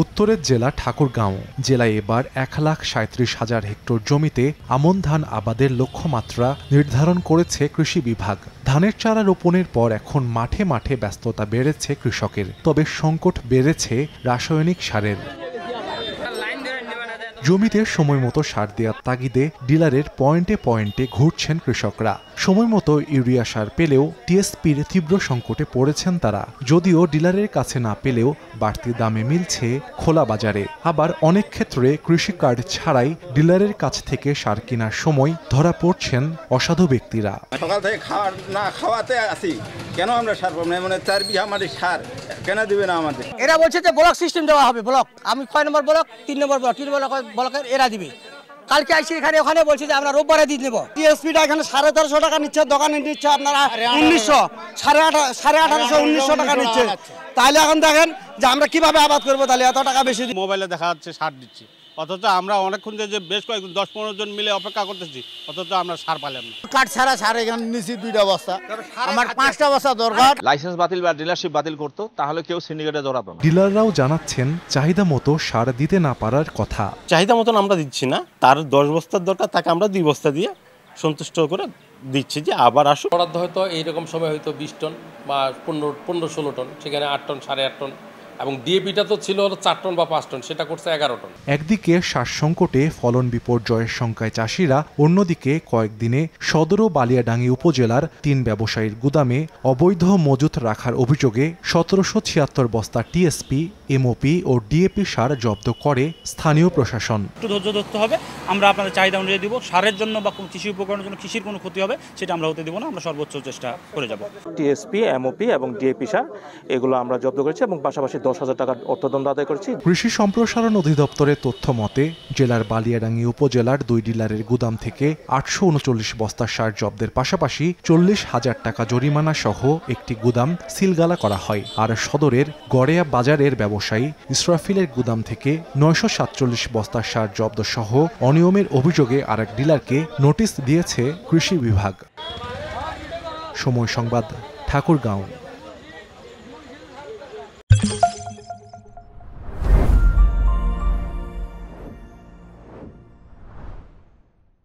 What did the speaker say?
উত্তরের জেলা ঠাকুরগাঁও জেলায় এবার 1,37,000 হেক্টর জমিতে আমন ধান আবাদের লক্ষ্যমাত্রা নির্ধারণ করেছে কৃষি বিভাগ। ধানের চারা রোপণের পর এখন মাঠে মাঠে ব্যস্ততা বেড়েছে কৃষকের, তবে সংকট বেড়েছে রাসায়নিক সারের। জমিতে সময়মতো সার দেওয়ার তাগিদে ডিলারের পয়েন্টে পয়েন্টে ঘুরছেন কৃষকরা। সময়মতো ইউরিয়া সার পেলেও টিএসপির তীব্র সংকটে পড়েছেন তারা। যদিও ডিলারের কাছে না পেলেও বাড়তি দামে মিলছে খোলা বাজারে। আবার অনেক ক্ষেত্রে কৃষি কার্ড ছাড়াই ডিলারের কাছ থেকে সার কেনার সময় ধরা পড়ছেন অসাধু ব্যক্তিরা। সকাল থেকে না খাওয়াতে আসি, কেন আমরা সার পাবো না? মানে 4 বিঘা আমাদের সার কেন দিবে না আমাদের? এরা বলছে যে ব্লক সিস্টেম দেওয়া হবে। ব্লক আমি 6 নম্বর ব্লক 3 নম্বর ব্লক 3 ব্লকের এরা দিবে। কালকে আইসি ওখানে বলছে যে আমরা রোববারে দিয়ে নেব। টিএসপিটা এখানে 1350 টাকা নিচ্ছে, দোকানে নিচ্ছে আপনারা 1900, 1850, 1900 টাকা নিচ্ছে। তাহলে এখন দেখেন যে আমরা কিভাবে আবাদ করবো, তাহলে এত টাকা বেশি। মোবাইলে দেখা যাচ্ছে সার দিচ্ছি, অথচ আমরা অনেকক্ষণ যে বেশ কয়েকজন 10-15 জন মিলে অপেক্ষা করতেছি, অথচ আমরা সার পাইলাম না। কার্ড ছাড়া সার এখানে নিচ্ছি 2টা বস্তা, আমার 5টা বস্তা দরকার। লাইসেন্স বাতিল বা ডিলারশিপ বাতিল করতো, তাহলে কেউ সিন্ডিকেটে জড়াতো না। ডিলাররাও জানাচ্ছেন চাহিদা মতো সার দিতে না পারার কথা। চাহিদা মতন আমরা দিচ্ছি না, তার 10 বস্তার দরকার, তাকে আমরা 2 বস্তা দিয়ে সন্তুষ্ট করে দিচ্ছি যে আবার আসুক। বরাদ্দ হয়তো এইরকম সময় হয়তো 20 টন বা 15-16 টন, সেখানে 8 টন 8.5 টন, এবং ডিএপিটা তো ছিল 4 টন বা 5 টন, সেটা করছে 11 টন। একদিকে শ্বাস সংকটে ফলন বিপর্যয়ের শঙ্কায় চাষিরা, অন্যদিকে কয়েকদিনে সদর ও বালিয়াডাঙ্গি উপজেলার 3 ব্যবসায়ীর গুদামে অবৈধ মজুত রাখার অভিযোগে 1776 বস্তা টিএসপি, এমওপি ও ডিএপি সার জব্দ করে স্থানীয় প্রশাসন। একটু ধৈর্য ধরতে হবে, আমরা আপনাদের চাহিদা অনুযায়ী দিব। সারের জন্য বা কৃষি উপকরণের জন্য কৃষির কোনো ক্ষতি হবে সেটা আমরা হতে দেব না, আমরা সর্বোচ্চ চেষ্টা করে যাব। টিএসপি, এমওপি এবং ডিএপি সার এগুলো আমরা জব্দ করেছি এবং পাশাপাশি 10,000 টাকার অর্থদণ্ড আদায় করেছি। কৃষি সম্প্রসারণ অধিদপ্তরের তথ্য মতে জেলার বালিয়াডাঙ্গি উপজেলার 2 ডিলারের গুদাম থেকে 839 বস্তা সার জব্দের পাশাপাশি 40,000 টাকা জরিমানা সহ একটি গুদাম সিলগালা করা হয়। আর সদরের গড়েয়া বাজারের ব্যবসায়ী ইসরাফিলের গুদাম থেকে 947 বস্তা সার জব্দ সহ অনিয়মের অভিযোগে আরেক ডিলারকে নোটিশ দিয়েছে কৃষি বিভাগ। সময় সংবাদ, ঠাকুরগাঁও।